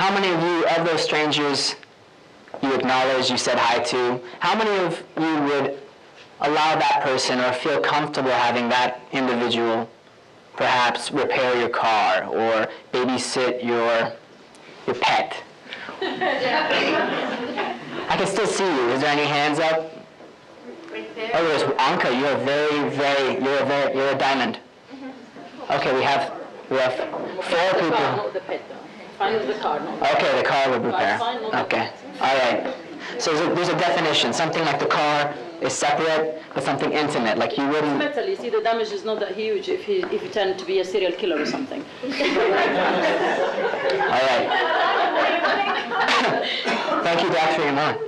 How many of you, of those strangers you acknowledge, you said hi to, how many of you would allow that person or feel comfortable having that individual perhaps repair your car or babysit your pet? I can still see you. Is there any hands up? Oh, there's Anka. You're you're a diamond. Okay, we have 4 people. The car, okay, the car would repair. Okay, all right. So there's a definition. Something like the car is separate, but something intimate. Like you wouldn't. Metal. You see, the damage is not that huge if he turned to be a serial killer or something. All right. Thank you, Dr. Iman.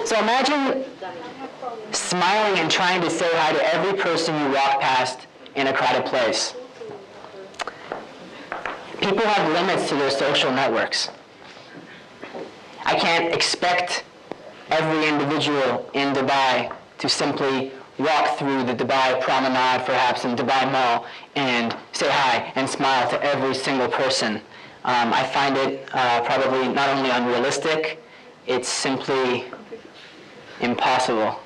So imagine smiling and trying to say hi to every person you walk past in a crowded place. People have limits to their social networks. I can't expect every individual in Dubai to simply walk through the Dubai promenade, perhaps in Dubai Mall, and say hi and smile to every single person. I find it probably not only unrealistic, it's simply impossible.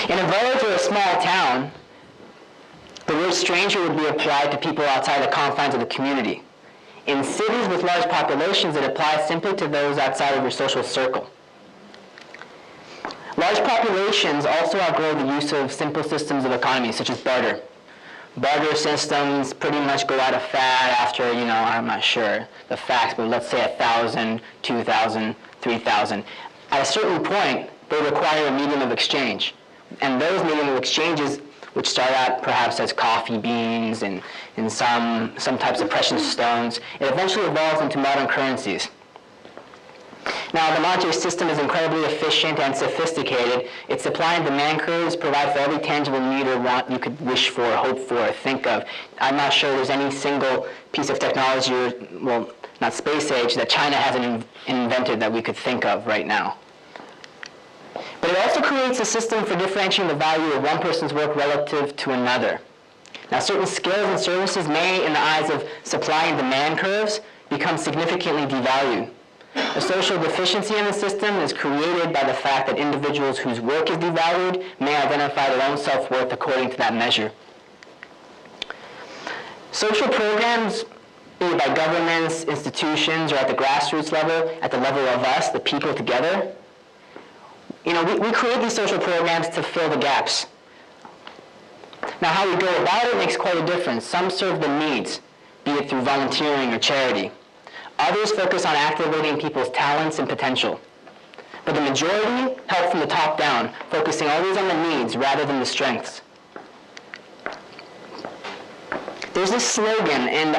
In a village or a small town, the word stranger would be applied to people outside the confines of the community. In cities with large populations, it applies simply to those outside of your social circle. Large populations also outgrow the use of simple systems of economy, such as barter. Barter systems pretty much go out of fad after, I'm not sure the facts, but let's say 1,000, 2,000, 3,000. At a certain point, they require a medium of exchange. And those medium of exchanges, which start out perhaps as coffee beans and some types of precious stones, it eventually evolves into modern currencies. Now, the monetary system is incredibly efficient and sophisticated. Its supply and demand curves provide for every tangible need or want you could wish for, hope for, think of. I'm not sure there's any single piece of technology, or, well, not space age, that China hasn't invented that we could think of right now. But it also creates a system for differentiating the value of one person's work relative to another. Now, certain skills and services may, in the eyes of supply and demand curves, become significantly devalued. A social deficiency in the system is created by the fact that individuals whose work is devalued may identify their own self-worth according to that measure. Social programs, be it by governments, institutions, or at the grassroots level, at the level of us, the people together, we create these social programs to fill the gaps. Now, how we go about it makes quite a difference. Some serve the needs, be it through volunteering or charity. Others focus on activating people's talents and potential. But the majority help from the top down, focusing always on the needs rather than the strengths. There's this slogan, and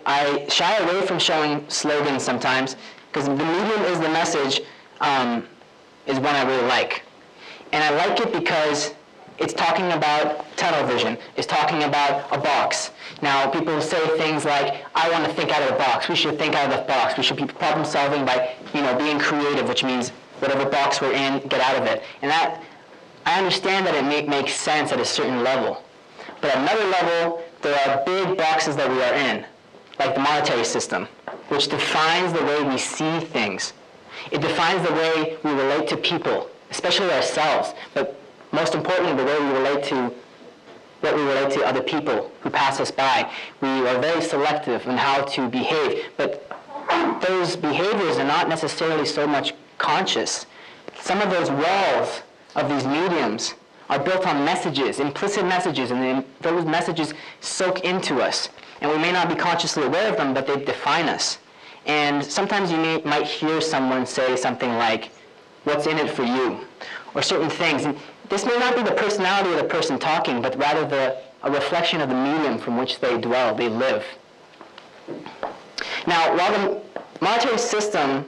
I shy away from showing slogans sometimes, because the medium is the message, is one I really like. And I like it because it's talking about tunnel vision. It's talking about a box. Now, people say things like, I want to think out of the box. We should think out of the box. We should be problem solving by, being creative, which means whatever box we're in, get out of it. And that, I understand that it makes sense at a certain level. But at another level, there are big boxes that we are in, like the monetary system, which defines the way we see things. It defines the way we relate to people, especially ourselves, but most importantly, the way we relate to other people who pass us by. We are very selective in how to behave, but those behaviors are not necessarily so much conscious. Some of those walls of these mediums are built on messages, implicit messages, and those messages soak into us. And we may not be consciously aware of them, but they define us. And sometimes you might hear someone say something like, "What's in it for you?" or certain things. And this may not be the personality of the person talking, but rather a reflection of the medium from which they dwell, they live. Now, while the monetary system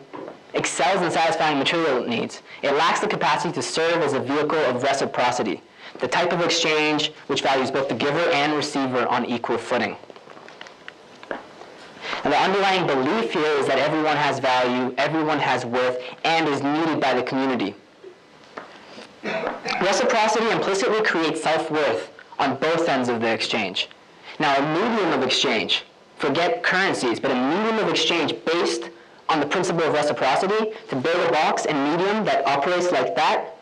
excels in satisfying material needs, it lacks the capacity to serve as a vehicle of reciprocity, the type of exchange which values both the giver and receiver on equal footing. And the underlying belief here is that everyone has value, everyone has worth, and is needed by the community. Reciprocity implicitly creates self-worth on both ends of the exchange. Now, a medium of exchange, forget currencies, but a medium of exchange based on the principle of reciprocity, to build a box and medium that operates like that,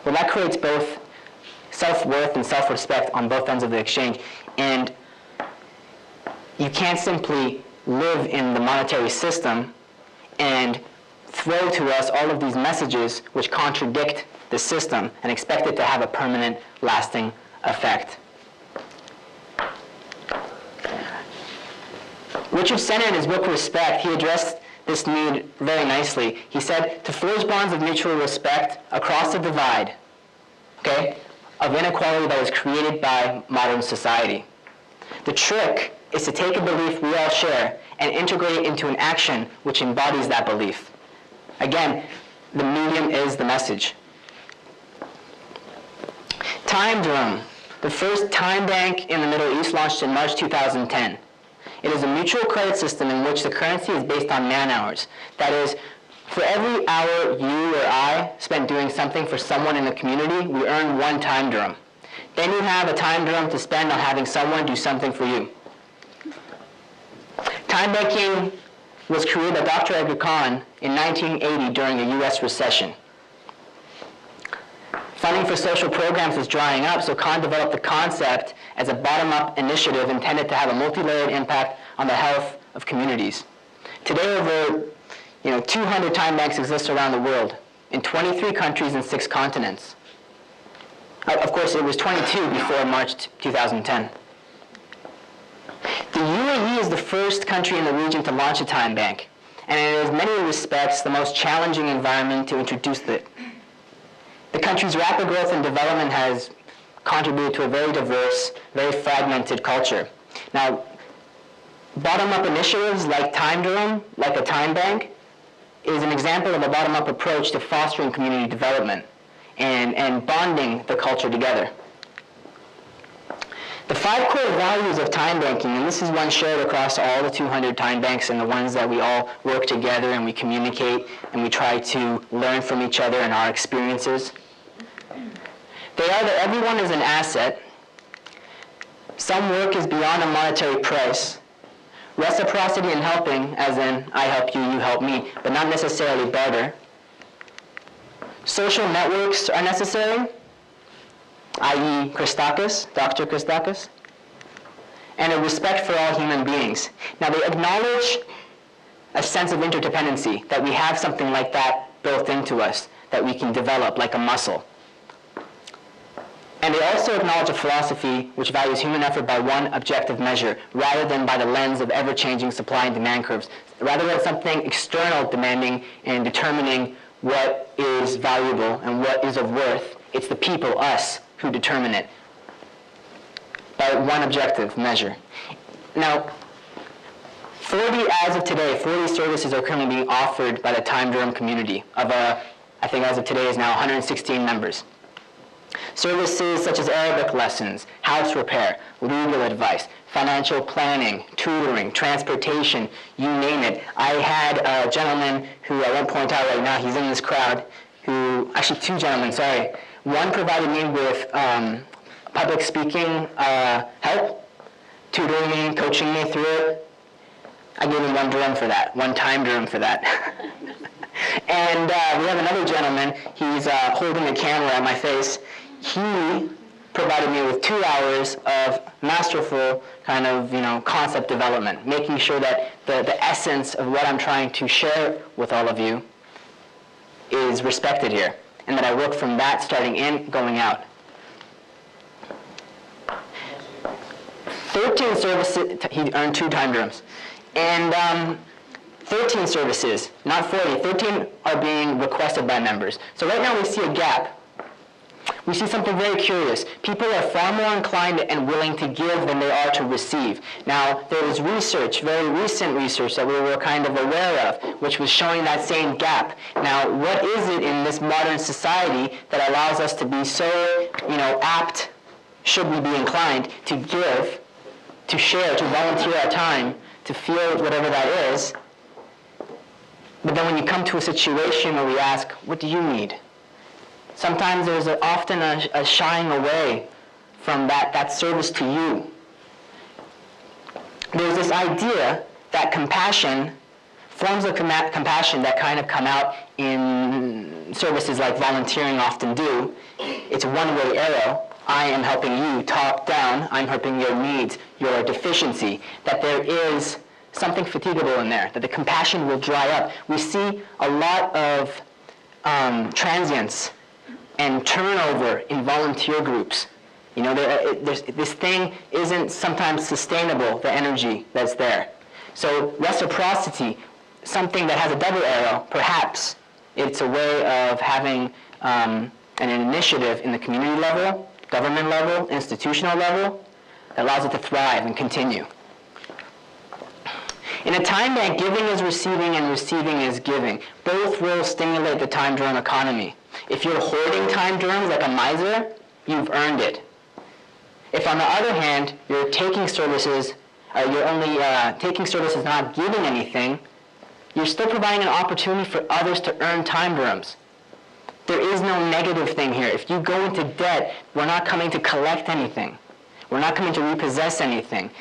well, that creates both self-worth and self-respect on both ends of the exchange. And you can't simply live in the monetary system and throw to us all of these messages which contradict the system and expect it to have a permanent, lasting effect. Richard Sennett, in his book Respect, he addressed this need very nicely. He said, to forge bonds of mutual respect across the divide, okay, of inequality that was created by modern society. The trick is to take a belief we all share and integrate it into an action which embodies that belief. Again, the medium is the message. Time Dirham, the first time bank in the Middle East, launched in March 2010. It is a mutual credit system in which the currency is based on man-hours. That is, for every hour you or I spent doing something for someone in the community, we earn 1 time dirham. Then you have a time dirham to spend on having someone do something for you. Time banking was created by Dr. Edgar Kahn in 1980 during a US recession. Funding for social programs was drying up, so Kahn developed the concept as a bottom-up initiative intended to have a multi-layered impact on the health of communities. Today, over 200 time banks exist around the world, in 23 countries and 6 continents. Of course, it was 22 before March 2010. The UAE is the first country in the region to launch a time bank, and it is in many respects the most challenging environment to introduce it. The country's rapid growth and development has contributed to a very diverse, very fragmented culture. Now, bottom-up initiatives like Time Dirham, like a time bank, is an example of a bottom-up approach to fostering community development and bonding the culture together. The 5 core values of time banking, and this is one shared across all the 200 time banks and the ones that we all work together and we communicate and we try to learn from each other and our experiences. They are that everyone is an asset, some work is beyond a monetary price, reciprocity and helping, as in I help you, you help me, but not necessarily barter. Social networks are necessary, i.e. Christakis, Dr. Christakis, and a respect for all human beings. Now, they acknowledge a sense of interdependency, that we have something like that built into us, that we can develop like a muscle. And they also acknowledge a philosophy which values human effort by one objective measure, rather than by the lens of ever-changing supply and demand curves, rather than something external demanding and determining what is valuable and what is of worth. It's the people, us, who determine it by one objective measure. Now, 40 as of today, 40 services are currently being offered by the Time Dirham community of, I think as of today is now 116 members. Services such as Arabic lessons, house repair, legal advice, financial planning, tutoring, transportation, you name it. I had a gentleman who I won't point out right now, he's in this crowd, who, actually 2 gentlemen, sorry. One provided me with public speaking help, tutoring me, coaching me through it. I gave him 1 dirham for that, 1 time dirham for that. And we have another gentleman, he's holding a camera at my face. He provided me with 2 hours of masterful kind of, concept development, making sure that the essence of what I'm trying to share with all of you is respected here, and that I work from that starting in, going out. 13 services, he earned 2 time dirhams. And 13 services, not 40, 13 are being requested by members. So right now we see a gap. We see something very curious. People are far more inclined and willing to give than they are to receive. Now, there was research, very recent research that we were kind of aware of, which was showing that same gap. Now, what is it in this modern society that allows us to be so, apt, should we be inclined, to give, to share, to volunteer our time, to feel whatever that is? But then when you come to a situation where we ask, what do you need? Sometimes there's often a shying away from that service to you. There's this idea that compassion, forms of compassion that kind of come out in services like volunteering often do, it's a one-way arrow. I am helping you, top down, I'm helping your needs, your deficiency, that there is something fatigable in there, that the compassion will dry up. We see a lot of transience and turnover in volunteer groups. You know, this thing isn't sometimes sustainable, the energy that's there. So reciprocity, something that has a double arrow, perhaps it's a way of having an initiative in the community level, government level, institutional level, that allows it to thrive and continue. In a time bank, giving is receiving and receiving is giving. Both will stimulate the time Dirham economy. If you're hoarding time Dirhams like a miser, you've earned it. If on the other hand, you're taking services, you're only taking services, not giving anything, you're still providing an opportunity for others to earn time Dirhams. There is no negative thing here. If you go into debt, we're not coming to collect anything. We're not coming to repossess anything.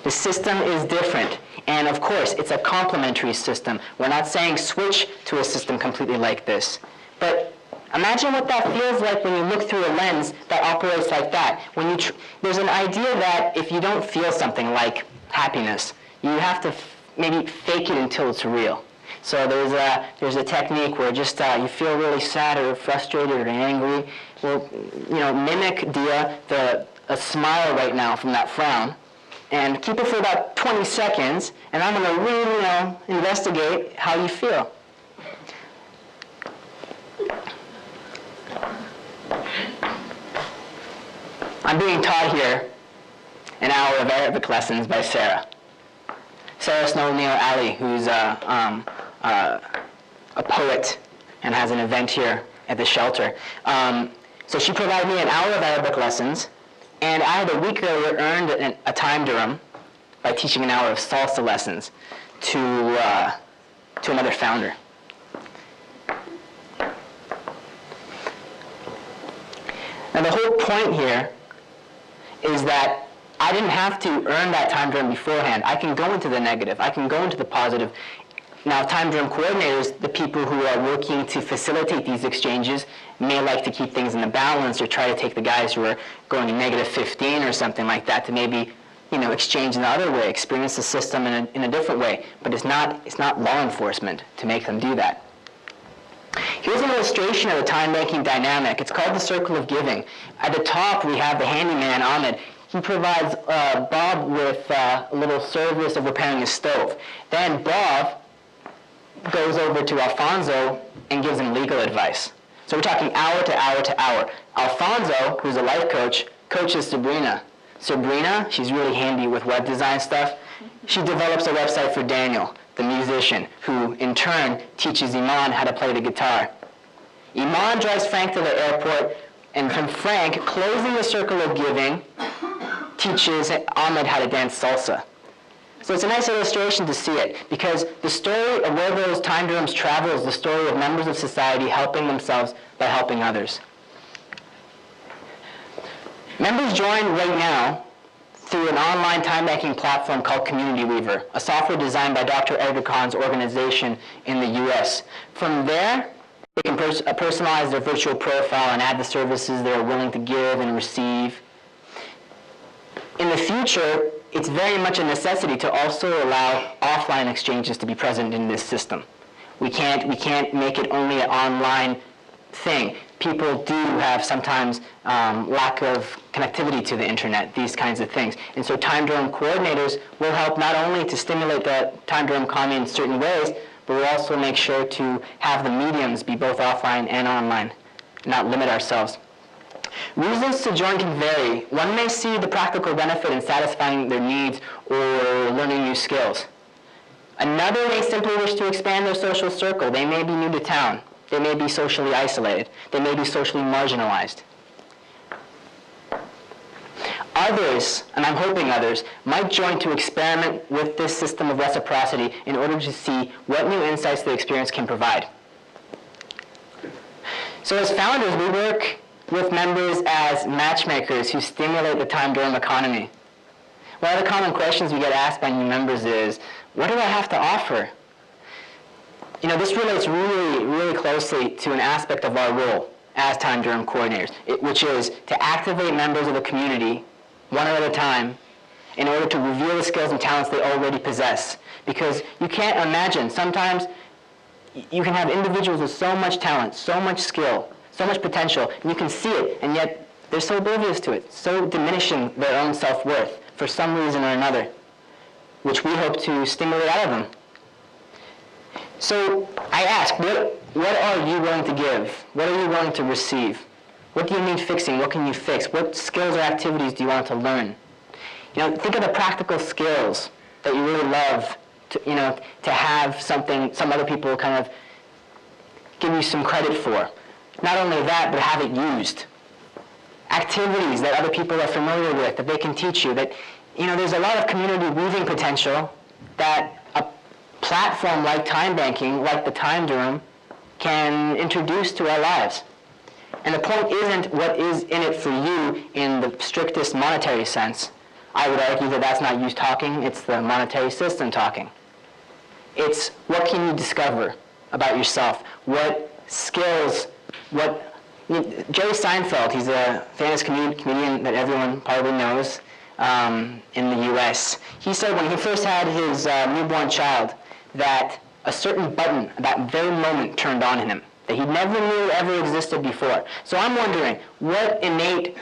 The system is different. And of course, it's a complementary system. We're not saying switch to a system completely like this. But imagine what that feels like when you look through a lens that operates like that. When there's an idea that if you don't feel something like happiness, you have to maybe fake it until it's real. So there's a technique where just you feel really sad or frustrated or angry. Well, you know, mimic a smile right now from that frown, and keep it for about 20 seconds, and I'm going to really, investigate how you feel. I'm being taught here an hour of Arabic lessons by Sarah. Sarah Snow-Neal-Ali, who's a poet and has an event here at the shelter. So she provided me an hour of Arabic lessons, and I had a week earlier earned a time Dirham by teaching an hour of Salsa Lessons to another founder. Now the whole point here is that I didn't have to earn that time Dirham beforehand. I can go into the negative. I can go into the positive. Now, time Dirham coordinators, the people who are working to facilitate these exchanges, may like to keep things in the balance or try to take the guys who are going -15 or something like that to maybe, exchange in the other way, experience the system in a different way. But it's not law enforcement to make them do that. Here's an illustration of the time banking dynamic. It's called the circle of giving. At the top, we have the handyman, Ahmed. He provides Bob with a little service of repairing his stove. Then Bob goes over to Alfonso and gives him legal advice. So we're talking hour to hour to hour. Alfonso, who's a life coach, coaches Sabrina. Sabrina, she's really handy with web design stuff. She develops a website for Daniel, the musician, who in turn teaches Iman how to play the guitar. Iman drives Frank to the airport, and from Frank, closing the circle of giving, teaches Ahmed how to dance salsa. So it's a nice illustration to see it, because the story of where those time Dirhams travel is the story of members of society helping themselves by helping others. Members join right now through an online time banking platform called Community Weaver, a software designed by Dr. Edgar Khan's organization in the US. From there, they can personalize their virtual profile and add the services they're willing to give and receive. In the future, it's very much a necessity to also allow offline exchanges to be present in this system. We can't make it only an online thing. People do have sometimes lack of connectivity to the internet, these kinds of things. And so time Dirham coordinators will help not only to stimulate the time Dirham economy in certain ways, but we'll also make sure to have the mediums be both offline and online, not limit ourselves. Reasons to join can vary. One may see the practical benefit in satisfying their needs or learning new skills. Another may simply wish to expand their social circle. They may be new to town. They may be socially isolated. They may be socially marginalized. Others, and I'm hoping others, might join to experiment with this system of reciprocity in order to see what new insights the experience can provide. So as founders, we work with members as matchmakers who stimulate the Time Dirham economy. One of the common questions we get asked by new members is, what do I have to offer? You know, this relates really, really closely to an aspect of our role as Time Dirham coordinators, which is to activate members of the community, one at a time, in order to reveal the skills and talents they already possess. Because you can't imagine, sometimes you can have individuals with so much talent, so much skill, so much potential, and you can see it, and yet they're so oblivious to it, so diminishing their own self-worth for some reason or another, which we hope to stimulate out of them. So I ask, what are you willing to give? What are you willing to receive? What do you need fixing? What can you fix? What skills or activities do you want to learn? You know, think of the practical skills that you really love to have something, some other people kind of give you some credit for. Not only that, but have it used. Activities that other people are familiar with, that they can teach you, that, you know, there's a lot of community weaving potential that a platform like time banking, like the Time Dirham, can introduce to our lives. And the point isn't what is in it for you in the strictest monetary sense. I would argue that that's not you talking, it's the monetary system talking. It's what can you discover about yourself? What skills, Jerry Seinfeld, he's a famous comedian that everyone probably knows in the US. He said when he first had his newborn child that a certain button at that very moment turned on in him that he never knew ever existed before. So I'm wondering, what innate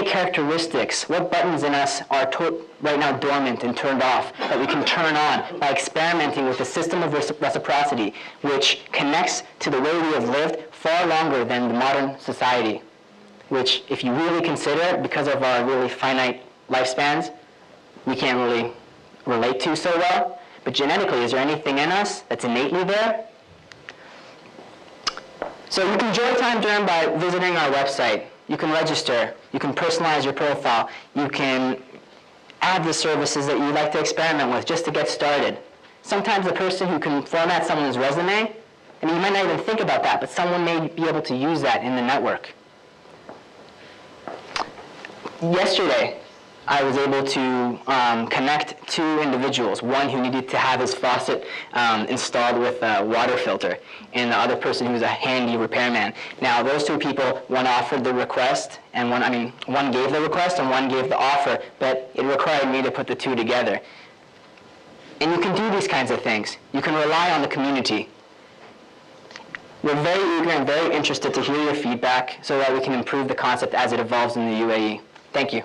characteristics, what buttons in us are right now dormant and turned off that we can turn on by experimenting with the system of reciprocity, which connects to the way we have lived far longer than the modern society, which, if you really consider it, because of our really finite lifespans, we can't really relate to so well. But genetically, is there anything in us that's innately there? So you can join Time Dirham by visiting our website. You can register. You can personalize your profile. You can add the services that you'd like to experiment with just to get started. Sometimes the person who can format someone's resume, and you might not even think about that, but someone may be able to use that in the network. Yesterday, I was able to connect two individuals, one who needed to have his faucet installed with a water filter, and the other person who was a handy repairman. Now, those two people, one offered the request, and one gave the request and one gave the offer, but it required me to put the two together. And you can do these kinds of things. You can rely on the community. We're very eager and very interested to hear your feedback so that we can improve the concept as it evolves in the UAE. Thank you.